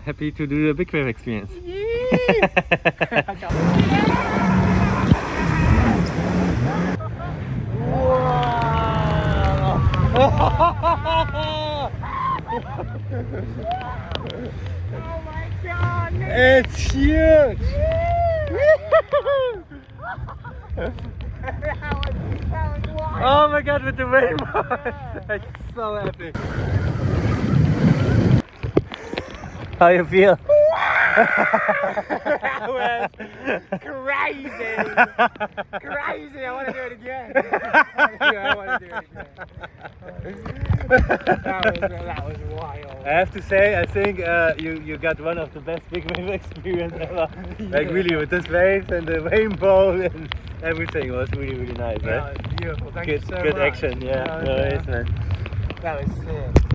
Happy to do the big wave experience. Oh my god! It's huge! Oh my god, with the rainbow! I'm so happy. How you feel? That was crazy! Crazy! I want to do it again. I want to do it again. That was wild. I have to say, I think you got one of the best big wave experience ever. Like really, with this waves and the rainbow and everything was really nice, That right? was beautiful. Thank you so much. Good action, yeah. No worries, man. That was sick.